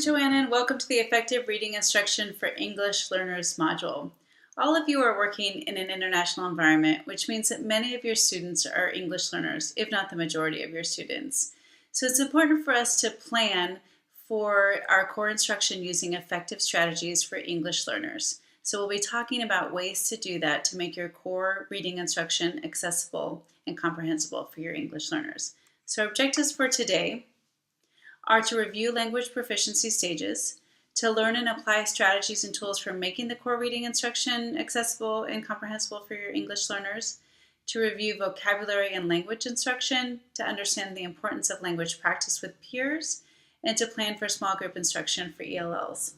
Joanna, and welcome to the Effective Reading Instruction for English Learners module. All of you are working in an international environment, which means that many of your students are English learners, if not the majority of your students. So it's important for us to plan for our core instruction using effective strategies for English learners. So we'll be talking about ways to do that to make your core reading instruction accessible and comprehensible for your English learners. So our objectives for today are to review language proficiency stages, to learn and apply strategies and tools for making the core reading instruction accessible and comprehensible for your English learners, to review vocabulary and language instruction, to understand the importance of language practice with peers, and to plan for small group instruction for ELLs.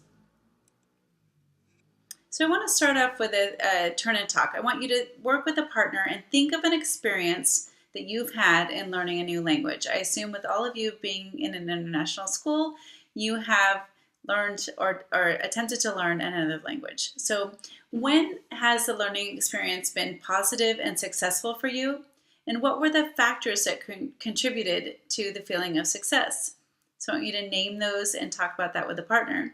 So I want to start off with a turn and talk. I want you to work with a partner and think of an experience that you've had in learning a new language. I assume with all of you being in an international school, you have learned or attempted to learn another language. So when has the learning experience been positive and successful for you? And what were the factors that contributed to the feeling of success? So I want you to name those and talk about that with a partner.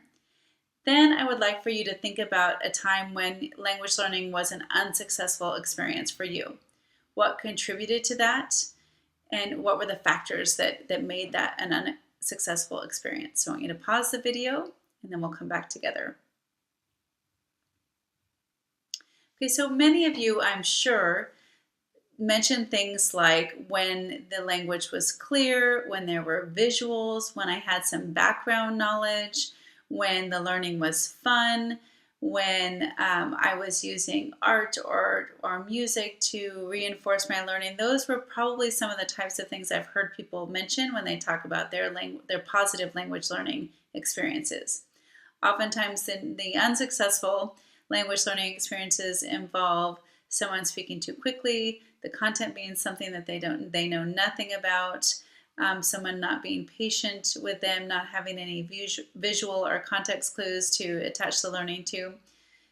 Then I would like for you to think about a time when language learning was an unsuccessful experience for you. What contributed to that, and what were the factors that made that an unsuccessful experience? So I want you to pause the video, and then we'll come back together. Okay, so many of you, I'm sure, mentioned things like when the language was clear, when there were visuals, when I had some background knowledge, when the learning was fun, when I was using art or music to reinforce my learning. Those were probably some of the types of things I've heard people mention when they talk about their positive language learning experiences. Oftentimes the unsuccessful language learning experiences involve someone speaking too quickly, the content being something that they know nothing about, someone not being patient with them, not having any visual or context clues to attach the learning to.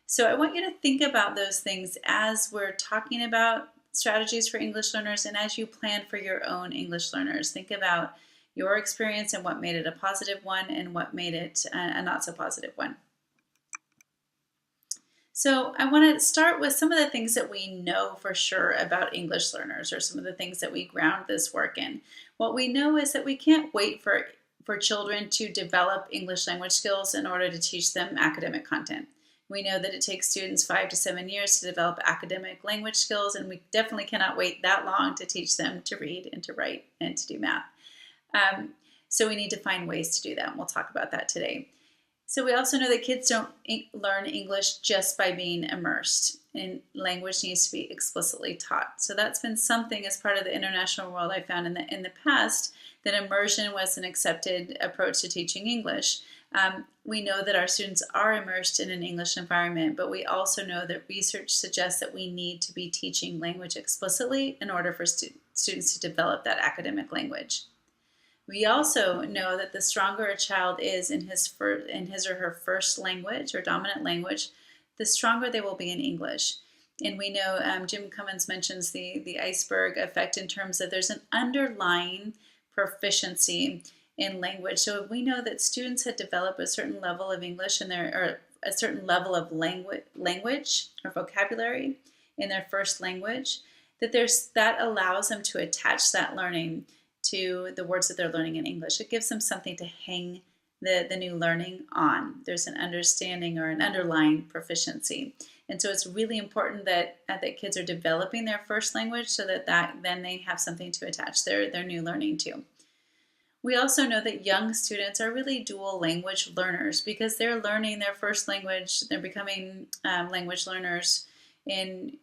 So I want you to think about those things as we're talking about strategies for English learners and as you plan for your own English learners. Think about your experience and what made it a positive one and what made it a not so positive one. So I want to start with some of the things that we know for sure about English learners, or some of the things that we ground this work in. What we know is that we can't wait for children to develop English language skills in order to teach them academic content. We know that it takes students 5 to 7 years to develop academic language skills, and we definitely cannot wait that long to teach them to read and to write and to do math. So we need to find ways to do that, and we'll talk about that today. So we also know that kids don't learn English just by being immersed, and language needs to be explicitly taught. So that's been something as part of the international world I found in the past, that immersion was an accepted approach to teaching English. We know that our students are immersed in an English environment, but we also know that research suggests that we need to be teaching language explicitly in order for students to develop that academic language. We also know that the stronger a child is in his or her first language or dominant language, the stronger they will be in English. And we know Jim Cummins mentions the iceberg effect in terms of there's an underlying proficiency in language. So if we know that students had developed a certain level of English or a certain level of language or vocabulary in their first language, that allows them to attach that learning to the words that they're learning in English. It gives them something to hang the new learning on. There's an understanding or an underlying proficiency. And so it's really important that kids are developing their first language so that then they have something to attach their new learning to. We also know that young students are really dual language learners because they're learning their first language. They're becoming language learners in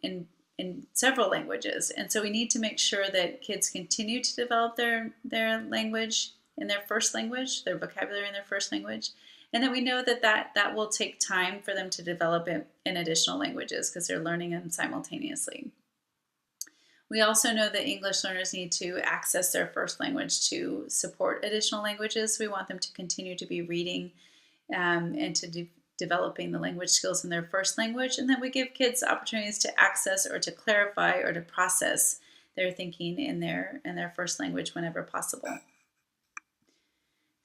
several languages. And so we need to make sure that kids continue to develop their language in their first language, their vocabulary in their first language. And then we know that will take time for them to develop it in additional languages because they're learning them simultaneously. We also know that English learners need to access their first language to support additional languages. We want them to continue to be reading and to developing the language skills in their first language. And then we give kids opportunities to access or to clarify or to process their thinking in their first language whenever possible.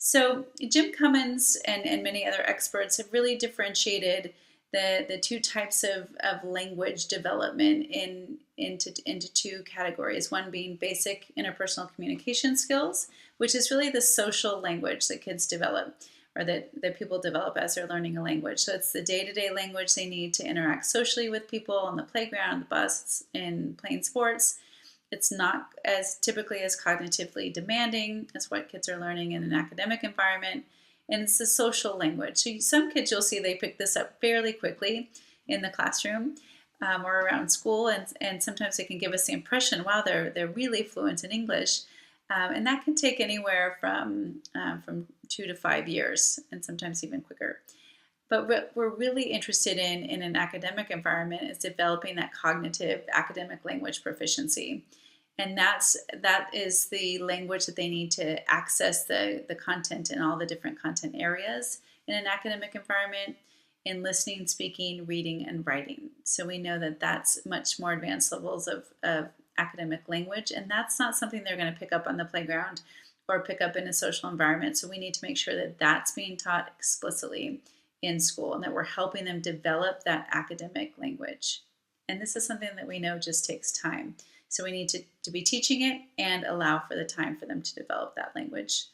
So Jim Cummins and many other experts have really differentiated the two types of language development into two categories. One being basic interpersonal communication skills, which is really the social language that kids develop or that people develop as they're learning a language. So it's the day-to-day language they need to interact socially with people on the playground, the bus, in playing sports. It's not as typically as cognitively demanding as what kids are learning in an academic environment. And it's the social language. So some kids, you'll see they pick this up fairly quickly in the classroom or around school. And sometimes they can give us the impression, wow, they're really fluent in English. And that can take anywhere from 2 to 5 years, and sometimes even quicker. But what we're really interested in an academic environment is developing that cognitive academic language proficiency. And that is the language that they need to access the content in all the different content areas in an academic environment, in listening, speaking, reading, and writing. So we know that that's much more advanced levels of academic language, and that's not something they're going to pick up on the playground or pick up in a social environment. So we need to make sure that that's being taught explicitly in school and that we're helping them develop that academic language. And this is something that we know just takes time. So we need to be teaching it and allow for the time for them to develop that language.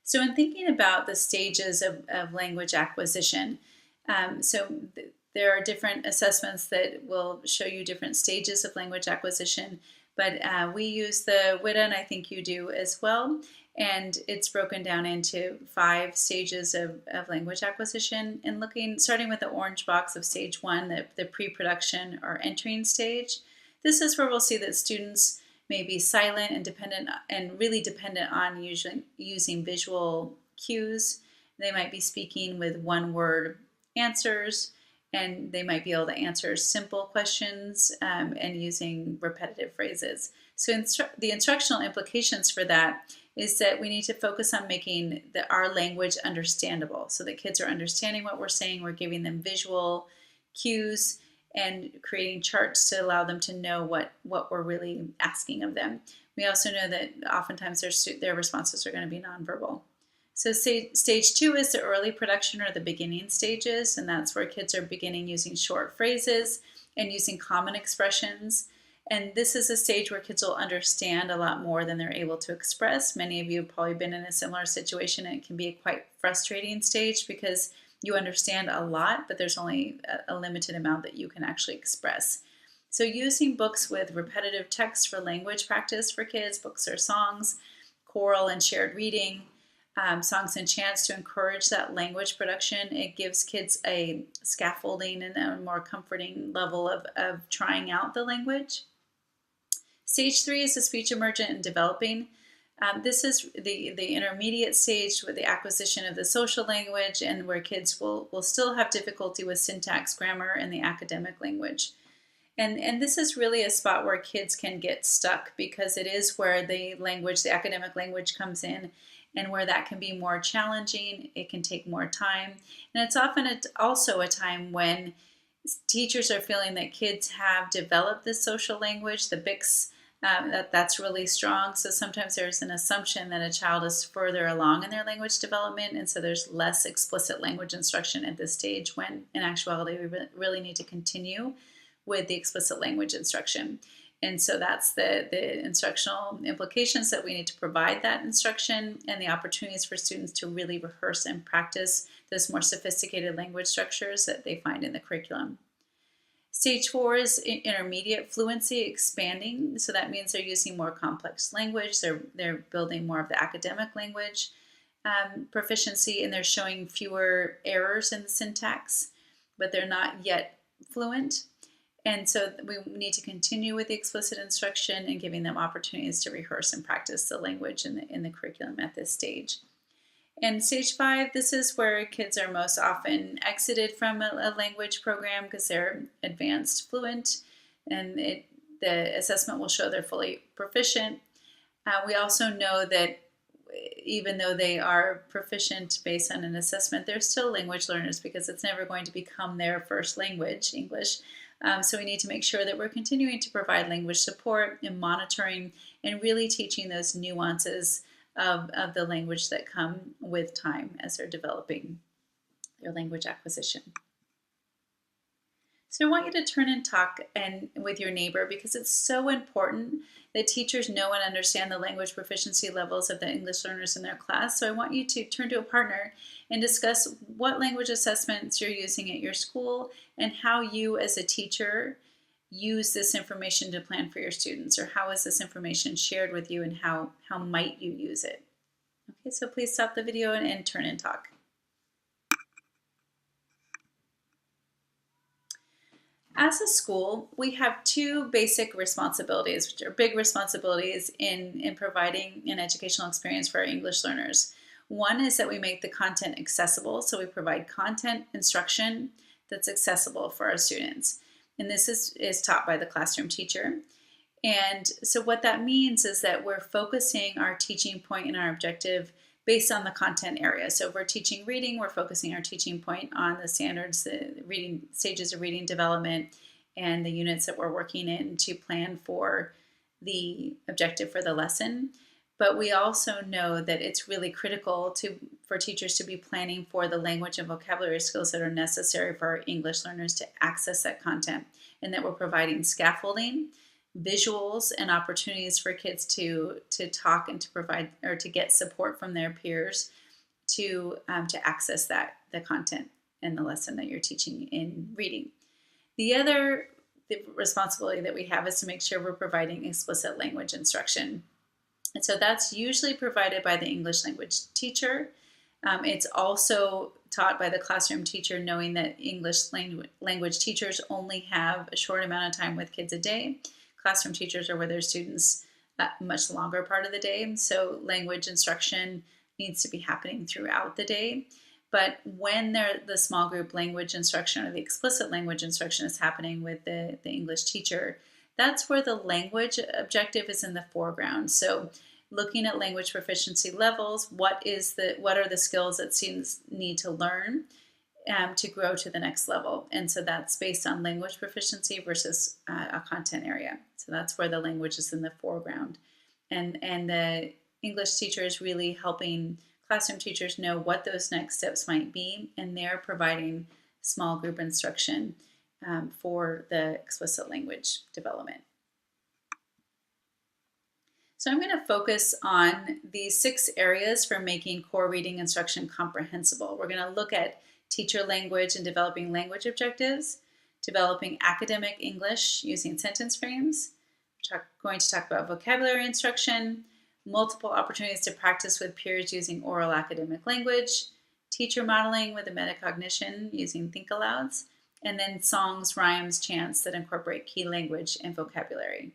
So in thinking about the stages of language acquisition, there are different assessments that will show you different stages of language acquisition, but we use the WITA, and I think you do as well. And it's broken down into 5 stages of language acquisition, and starting with the orange box of stage 1, the pre-production or entering stage. This is where we'll see that students may be silent and really dependent on using visual cues. They might be speaking with one-word answers, and they might be able to answer simple questions and using repetitive phrases. So the instructional implications for that is that we need to focus on making our language understandable so that kids are understanding what we're saying. We're giving them visual cues and creating charts to allow them to know what we're really asking of them. We also know that oftentimes their responses are going to be nonverbal. So stage 2 is the early production or the beginning stages, and that's where kids are beginning using short phrases and using common expressions. And this is a stage where kids will understand a lot more than they're able to express. Many of you have probably been in a similar situation, and it can be a quite frustrating stage because you understand a lot, but there's only a limited amount that you can actually express. So using books with repetitive text for language practice for kids, books or songs, choral and shared reading, songs and chants to encourage that language production. It gives kids a scaffolding and a more comforting level of trying out the language. Stage 3 is the speech emergent and developing. This is the intermediate stage with the acquisition of the social language, and where kids will still have difficulty with syntax, grammar, and the academic language. And this is really a spot where kids can get stuck because it is where the academic language comes in, and where that can be more challenging. It can take more time. And it's often also a time when teachers are feeling that kids have developed this social language, the BICS, that's really strong. So sometimes there's an assumption that a child is further along in their language development, and so there's less explicit language instruction at this stage, when in actuality we really need to continue with the explicit language instruction. And so that's the instructional implications, that we need to provide that instruction and the opportunities for students to really rehearse and practice those more sophisticated language structures that they find in the curriculum. Stage 4 is intermediate fluency, expanding. So that means they're using more complex language. They're building more of the academic language proficiency, and they're showing fewer errors in the syntax, but they're not yet fluent. And so we need to continue with the explicit instruction and giving them opportunities to rehearse and practice the language in the curriculum at this stage. And stage 5, this is where kids are most often exited from a language program because they're advanced fluent, and the assessment will show they're fully proficient. We also know that even though they are proficient based on an assessment, they're still language learners because it's never going to become their first language, English. So we need to make sure that we're continuing to provide language support and monitoring and really teaching those nuances of the language that come with time as they're developing their language acquisition. So I want you to turn and talk with your neighbor, because it's so important that teachers know and understand the language proficiency levels of the English learners in their class. So I want you to turn to a partner and discuss what language assessments you're using at your school and how you as a teacher use this information to plan for your students, or how is this information shared with you and how might you use it. Okay, so please stop the video and turn and talk. As a school, we have two basic responsibilities, which are big responsibilities in providing an educational experience for our English learners. One is that we make the content accessible, so we provide content instruction that's accessible for our students. And this is taught by the classroom teacher. And so what that means is that we're focusing our teaching point and our objective based on the content area. So if we're teaching reading, we're focusing our teaching point on the standards, the reading stages of reading development, and the units that we're working in to plan for the objective for the lesson. But we also know that it's really critical for teachers to be planning for the language and vocabulary skills that are necessary for our English learners to access that content, and that we're providing scaffolding, visuals, and opportunities for kids to talk and to provide or to get support from their peers to access the content and the lesson that you're teaching in reading. The responsibility that we have is to make sure we're providing explicit language instruction. And so that's usually provided by the English language teacher. It's also taught by the classroom teacher, knowing that English language teachers only have a short amount of time with kids a day. Classroom teachers are with their students a much longer part of the day, so language instruction needs to be happening throughout the day. But when the small group language instruction or the explicit language instruction is happening with the English teacher, that's where the language objective is in the foreground. So looking at language proficiency levels, what are the skills that students need to learn to grow to the next level. And so that's based on language proficiency versus a content area. So that's where the language is in the foreground. And the English teacher is really helping classroom teachers know what those next steps might be, and they're providing small group instruction for the explicit language development. So I'm going to focus on these 6 areas for making core reading instruction comprehensible. We're going to look at teacher language and developing language objectives, developing academic English using sentence frames. We're going to talk about vocabulary instruction, multiple opportunities to practice with peers using oral academic language, teacher modeling with a metacognition using think alouds, and then songs, rhymes, chants that incorporate key language and vocabulary.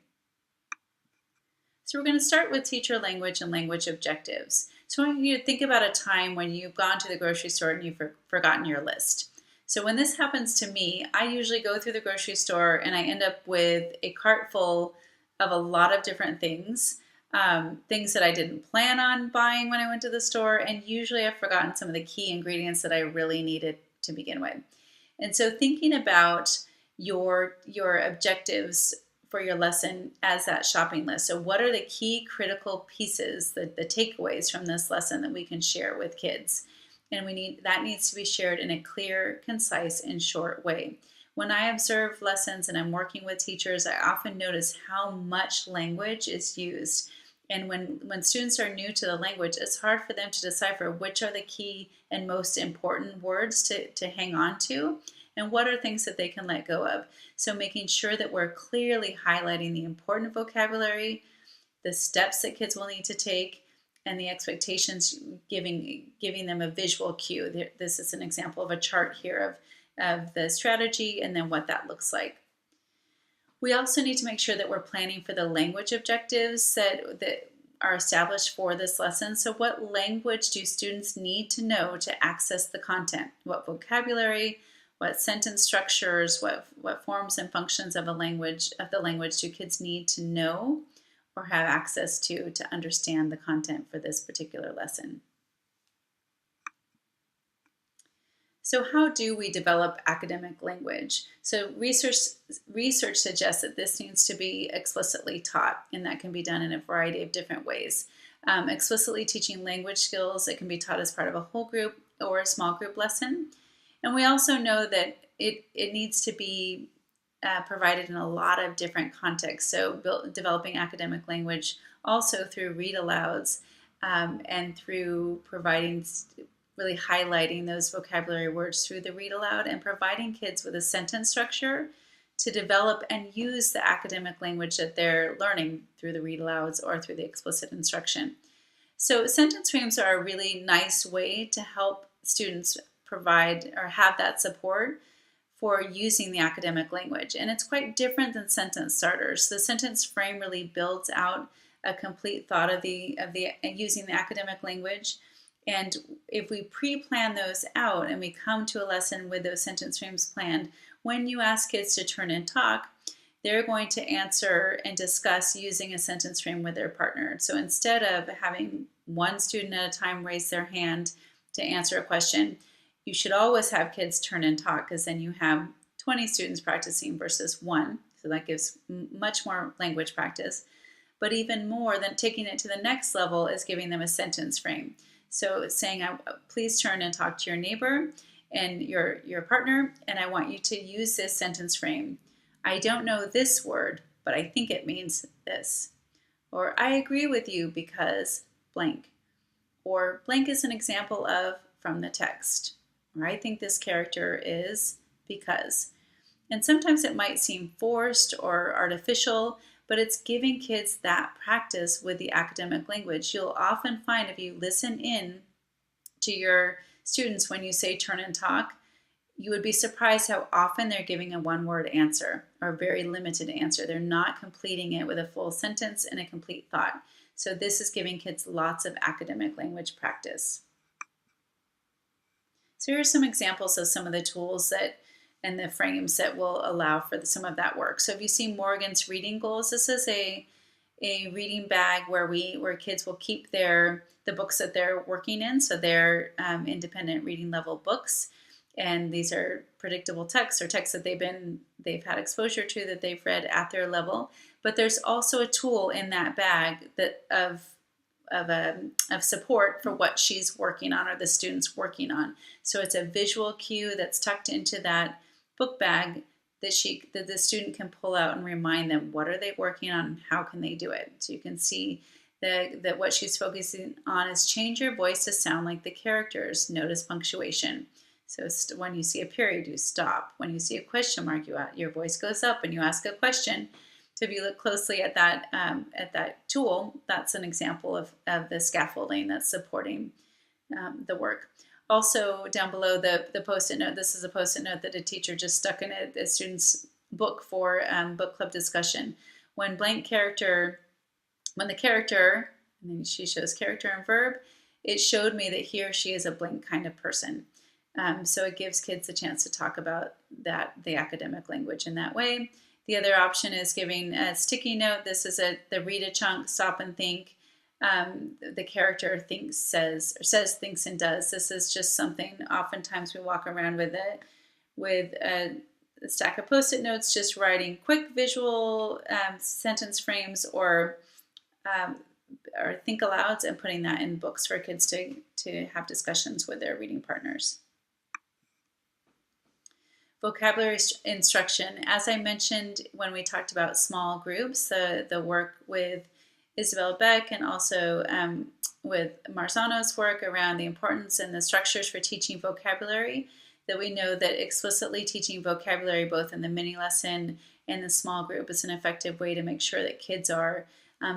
So we're going to start with teacher language and language objectives. So I want you to think about a time when you've gone to the grocery store and you've forgotten your list. So when this happens to me, I usually go through the grocery store and I end up with a cart full of a lot of different things, things that I didn't plan on buying when I went to the store, and usually I've forgotten some of the key ingredients that I really needed to begin with. And so thinking about your objectives for your lesson as that shopping list. So what are the key critical pieces, the takeaways from this lesson that we can share with kids? And that needs to be shared in a clear, concise, and short way. When I observe lessons and I'm working with teachers, I often notice how much language is used. And when students are new to the language, it's hard for them to decipher which are the key and most important words to hang on to, and what are things that they can let go of. So making sure that we're clearly highlighting the important vocabulary, the steps that kids will need to take, and the expectations, giving them a visual cue. This is an example of a chart here of the strategy and then what that looks like. We also need to make sure that we're planning for the language objectives that are established for this lesson. So what language do students need to know to access the content? What vocabulary, what sentence structures, what forms and functions of the language do kids need to know or have access to understand the content for this particular lesson? So how do we develop academic language? So research suggests that this needs to be explicitly taught, and that can be done in a variety of different ways. Explicitly teaching language skills, it can be taught as part of a whole group or a small group lesson. And we also know that it needs to be provided in a lot of different contexts. So developing academic language also through read alouds and through providing, really highlighting those vocabulary words through the read aloud and providing kids with a sentence structure to develop and use the academic language that they're learning through the read alouds or through the explicit instruction. So sentence frames are a really nice way to help students provide or have that support for using the academic language. And it's quite different than sentence starters. The sentence frame really builds out a complete thought of the using the academic language. And if we pre-plan those out and we come to a lesson with those sentence frames planned, when you ask kids to turn and talk, they're going to answer and discuss using a sentence frame with their partner. So instead of having one student at a time raise their hand to answer a question, you should always have kids turn and talk, because then you have 20 students practicing versus one. So that gives much more language practice. But even more than taking it to the next level is giving them a sentence frame. So saying, please turn and talk to your neighbor and your partner, and I want you to use this sentence frame. I don't know this word, but I think it means this. Or I agree with you because blank. Or blank is an example of from the text. Or I think this character is because. And sometimes it might seem forced or artificial, but it's giving kids that practice with the academic language. You'll often find, if you listen in to your students when you say turn and talk, you would be surprised how often they're giving a one-word answer or a very limited answer. They're not completing it with a full sentence and a complete thought. So this is giving kids lots of academic language practice. So here are some examples of some of the tools that and the frames that will allow for some of that work. So if you see Morgan's reading goals, this is a reading bag where kids will keep the books that they're working in, so they're independent reading level books, and these are predictable texts or texts that they've had exposure to, that they've read at their level. But there's also a tool in that bag that of support for what she's working on or the student's working on. So it's a visual cue that's tucked into that book bag that the student can pull out and remind them what are they working on and how can they do it. So you can see that what she's focusing on is change your voice to sound like the characters. Notice punctuation. So when you see a period, you stop. When you see a question mark, your voice goes up and you ask a question. So if you look closely at that tool, that's an example of the scaffolding that's supporting the work. Also down below the Post-it note, this is a Post-it note that a teacher just stuck in a student's book for book club discussion. When the character, and then she shows character and verb, it showed me that he or she is a blank kind of person. So it gives kids a chance to talk about the academic language in that way. The other option is giving a sticky note. This is the read a chunk, stop and think. The character says, thinks, and does. This is just something. Oftentimes we walk around with a stack of Post-it notes, just writing quick visual sentence frames or think alouds and putting that in books for kids to have discussions with their reading partners. Vocabulary instruction. As I mentioned when we talked about small groups, the work with Isabel Beck and also with Marzano's work around the importance and the structures for teaching vocabulary, that we know that explicitly teaching vocabulary both in the mini lesson and the small group is an effective way to make sure that kids are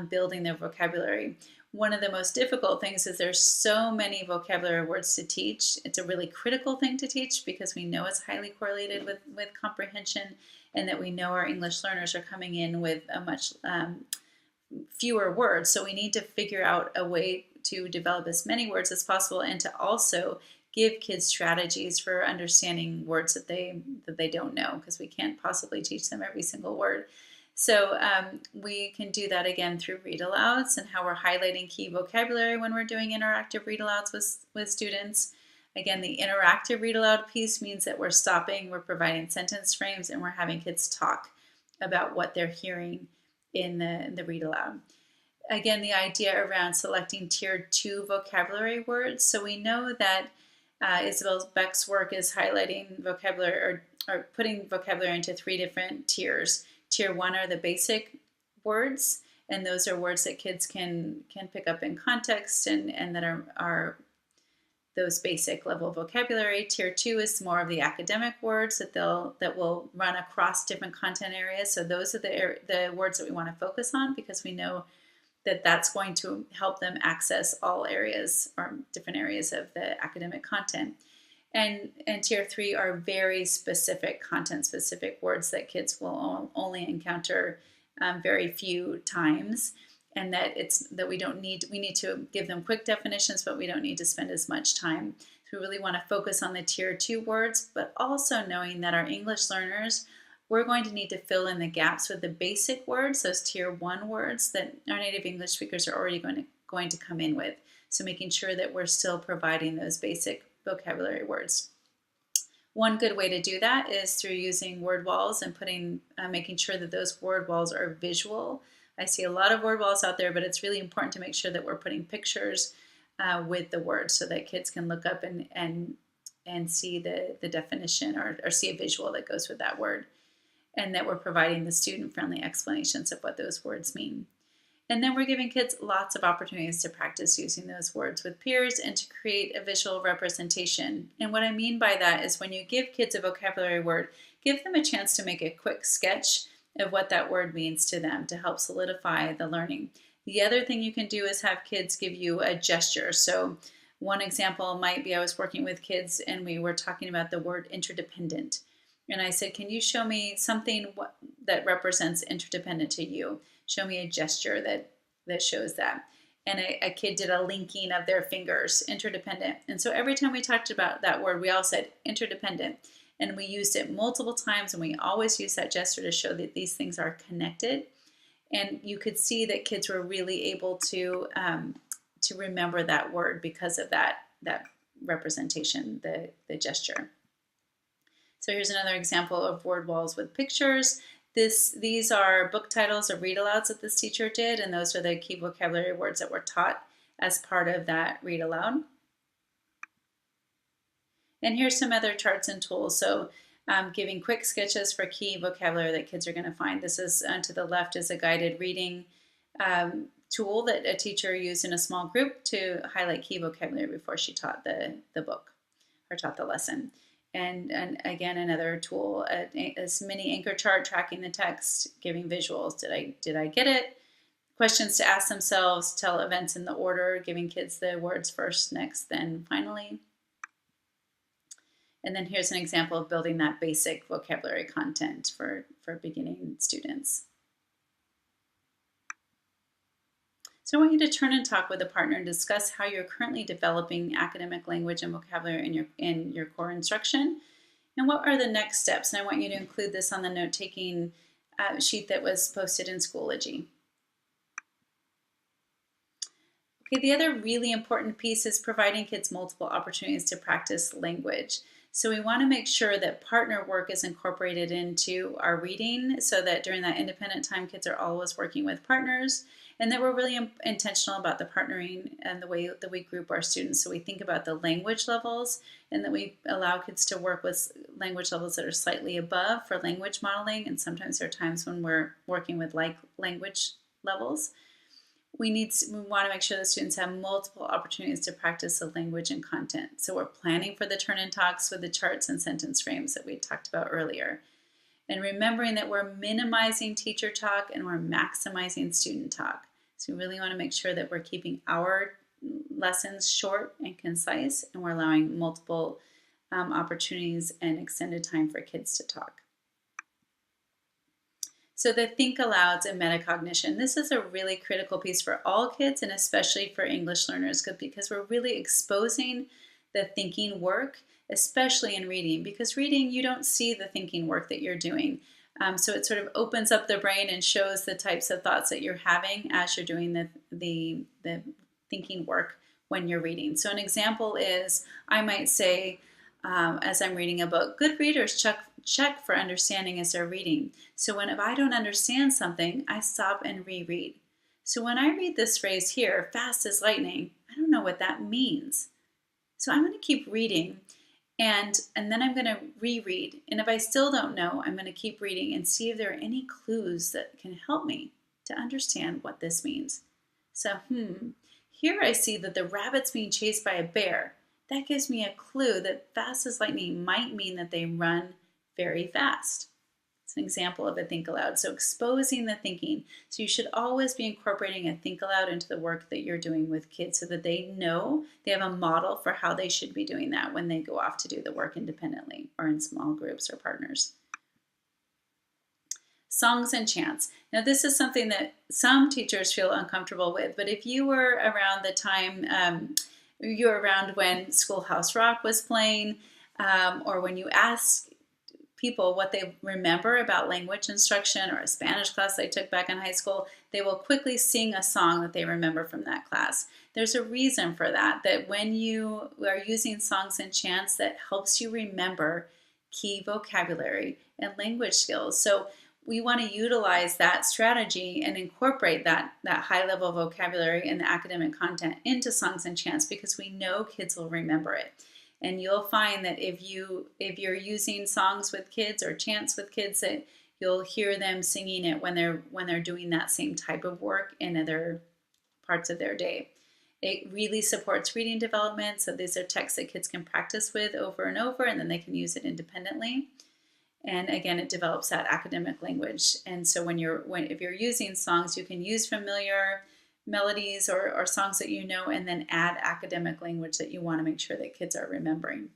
building their vocabulary. One of the most difficult things is there's so many vocabulary words to teach. It's a really critical thing to teach because we know it's highly correlated with comprehension, and that we know our English learners are coming in with a much fewer words. So we need to figure out a way to develop as many words as possible and to also give kids strategies for understanding words that they don't know, because we can't possibly teach them every single word. So we can do that again through read alouds and how we're highlighting key vocabulary when we're doing interactive read alouds with students. Again, the interactive read aloud piece means that we're stopping, we're providing sentence frames, and we're having kids talk about what they're hearing in the read aloud. again, the idea around selecting tier 2 vocabulary words. So we know that Isabel Beck's work is highlighting vocabulary or putting vocabulary into 3 different tiers. Tier 1 are the basic words, and those are words that kids can pick up in context and that are those basic level vocabulary. Tier 2 is more of the academic words that will run across different content areas. So those are the words that we want to focus on, because we know that that's going to help them access all areas or different areas of the academic content. And tier 3 are very specific, content specific words that kids will only encounter very few times, and that we need to give them quick definitions, but we don't need to spend as much time. So we really want to focus on the tier 2 words, but also knowing that our English learners, we're going to need to fill in the gaps with the basic words, those tier 1 words that our native English speakers are already going to come in with. So making sure that we're still providing those basic vocabulary words. One good way to do that is through using word walls and making sure that those word walls are visual. I see a lot of word walls out there, but it's really important to make sure that we're putting pictures with the words so that kids can look up and see the definition or see a visual that goes with that word, and that we're providing the student-friendly explanations of what those words mean. And then we're giving kids lots of opportunities to practice using those words with peers and to create a visual representation. And what I mean by that is when you give kids a vocabulary word, give them a chance to make a quick sketch of what that word means to them to help solidify the learning. The other thing you can do is have kids give you a gesture. So one example might be, I was working with kids and we were talking about the word interdependent. And I said, can you show me something that represents interdependent to you? Show me a gesture that shows that. And a kid did a linking of their fingers, interdependent. And so every time we talked about that word, we all said interdependent. And we used it multiple times, and we always use that gesture to show that these things are connected. And you could see that kids were really able to remember that word because of that representation, the gesture. So here's another example of word walls with pictures. These are book titles or read alouds that this teacher did, and those are the key vocabulary words that were taught as part of that read aloud. And here's some other charts and tools. So giving quick sketches for key vocabulary that kids are going to find. This is to the left is a guided reading tool that a teacher used in a small group to highlight key vocabulary before she taught the book or taught the lesson. And again, another tool, a mini anchor chart tracking the text, giving visuals. Did I get it? Questions to ask themselves, tell events in the order, giving kids the words first, next, then finally. And then here's an example of building that basic vocabulary content for beginning students. So I want you to turn and talk with a partner and discuss how you're currently developing academic language and vocabulary in your core instruction, and what are the next steps. And I want you to include this on the note-taking sheet that was posted in Schoology. Okay, the other really important piece is providing kids multiple opportunities to practice language. So we want to make sure that partner work is incorporated into our reading so that during that independent time, kids are always working with partners, and that we're really intentional about the partnering and the way that we group our students. So we think about the language levels, and that we allow kids to work with language levels that are slightly above for language modeling, and sometimes there are times when we're working with like language levels. We want to make sure that students have multiple opportunities to practice the language and content. So we're planning for the turn-in talks with the charts and sentence frames that we talked about earlier. And remembering that we're minimizing teacher talk and we're maximizing student talk. So we really want to make sure that we're keeping our lessons short and concise, and we're allowing multiple opportunities and extended time for kids to talk. So the think alouds and metacognition, this is a really critical piece for all kids, and especially for English learners, because we're really exposing the thinking work, especially in reading, because reading, you don't see the thinking work that you're doing. So it sort of opens up the brain and shows the types of thoughts that you're having as you're doing the thinking work when you're reading. So an example is, I might say, as I'm reading a book, good readers check for understanding as they're reading. So if I don't understand something, I stop and reread. So when I read this phrase here, fast as lightning, I don't know what that means. So I'm going to keep reading and then I'm going to reread. And if I still don't know, I'm going to keep reading and see if there are any clues that can help me to understand what this means. So, here I see that the rabbit's being chased by a bear. That gives me a clue that fast as lightning might mean that they run very fast. It's an example of a think aloud. So exposing the thinking. So you should always be incorporating a think aloud into the work that you're doing with kids so that they know they have a model for how they should be doing that when they go off to do the work independently or in small groups or partners. Songs and chants. Now this is something that some teachers feel uncomfortable with, but if you were around the time, you were around when Schoolhouse Rock was playing, or when you ask people what they remember about language instruction or a Spanish class they took back in high school, they will quickly sing a song that they remember from that class. There's a reason for that, that when you are using songs and chants, that helps you remember key vocabulary and language skills. So we want to utilize that strategy and incorporate that high level vocabulary and the academic content into songs and chants because we know kids will remember it. And you'll find that if you're using songs with kids or chants with kids, that you'll hear them singing it when they're doing that same type of work in other parts of their day. It really supports reading development. So these are texts that kids can practice with over and over, and then they can use it independently. And again, it develops that academic language. And so if you're using songs, you can use familiar melodies or songs that you know, and then add academic language that you want to make sure that kids are remembering.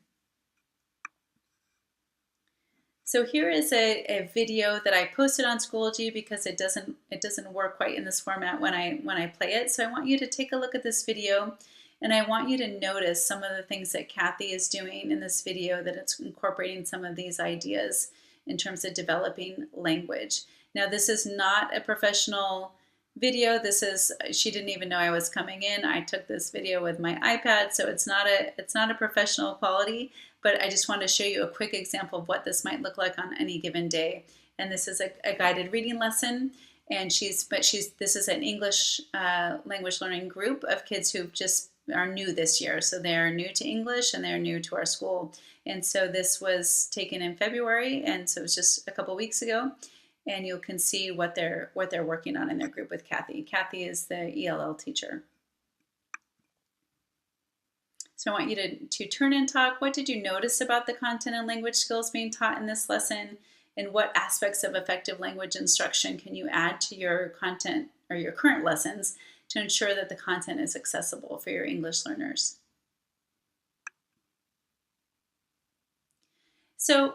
So here is a video that I posted on Schoology because it doesn't work quite in this format when I play it. So I want you to take a look at this video, and I want you to notice some of the things that Kathy is doing in this video, that it's incorporating some of these ideas in terms of developing language. Now, this is not a professional video. She didn't even know I was coming in. I took this video with my iPad, so it's not a professional quality, but I just want to show you a quick example of what this might look like on any given day. And this is a guided reading lesson, and this is an English language learning group of kids who just are new this year. So they're new to English and they're new to our school. And so this was taken in February, and so it's just a couple weeks ago. And you can see what they're working on in their group with Kathy. Kathy is the ELL teacher. So I want you to turn and talk. What did you notice about the content and language skills being taught in this lesson? And what aspects of effective language instruction can you add to your content or your current lessons to ensure that the content is accessible for your English learners? So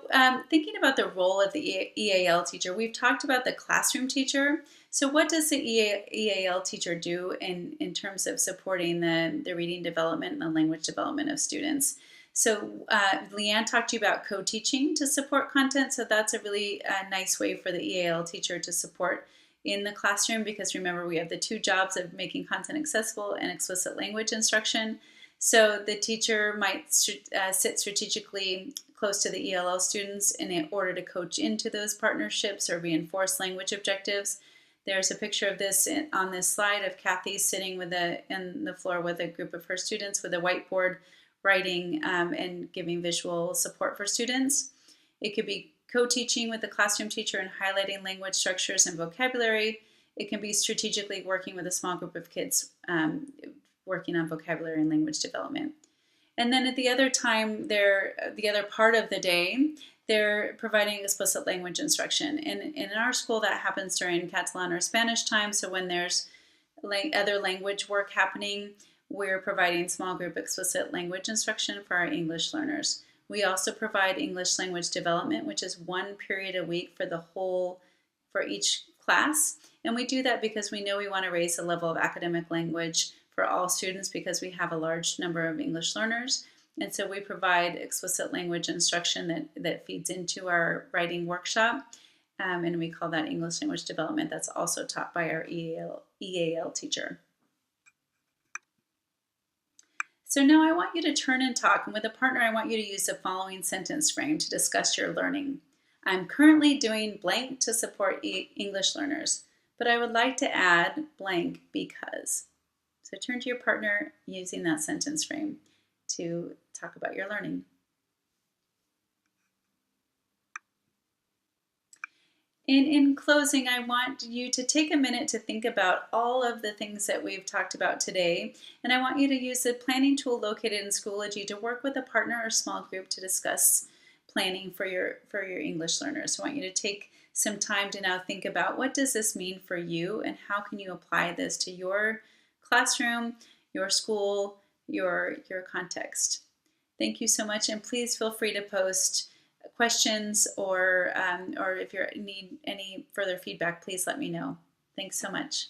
thinking about the role of the EAL teacher, we've talked about the classroom teacher. So what does the EAL teacher do in terms of supporting the reading development and the language development of students? So Leanne talked to you about co-teaching to support content. So that's a really nice way for the EAL teacher to support in the classroom, because remember, we have the two jobs of making content accessible and explicit language instruction. So the teacher might sit strategically close to the ELL students in order to coach into those partnerships or reinforce language objectives. There's a picture of this on this slide of Kathy sitting in the floor with a group of her students with a whiteboard, writing and giving visual support for students. It could be co-teaching with the classroom teacher and highlighting language structures and vocabulary. It can be strategically working with a small group of kids working on vocabulary and language development. And then at the other time, the other part of the day, they're providing explicit language instruction. And in our school, that happens during Catalan or Spanish time. So when there's other language work happening, we're providing small group explicit language instruction for our English learners. We also provide English language development, which is 1 period a week for each class. And we do that because we know we want to raise the level of academic language for all students because we have a large number of English learners. And so we provide explicit language instruction that feeds into our writing workshop. And we call that English language development. That's also taught by our EAL teacher. So now I want you to turn and talk. And with a partner, I want you to use the following sentence frame to discuss your learning. I'm currently doing blank to support English learners. but I would like to add blank because. So turn to your partner using that sentence frame to talk about your learning. And in closing, I want you to take a minute to think about all of the things that we've talked about today. And I want you to use the planning tool located in Schoology to work with a partner or small group to discuss planning for your English learners. So I want you to take some time to now think about, what does this mean for you and how can you apply this to your classroom, your school, your context. Thank you so much, and please feel free to post questions or if you need any further feedback, please let me know. Thanks so much.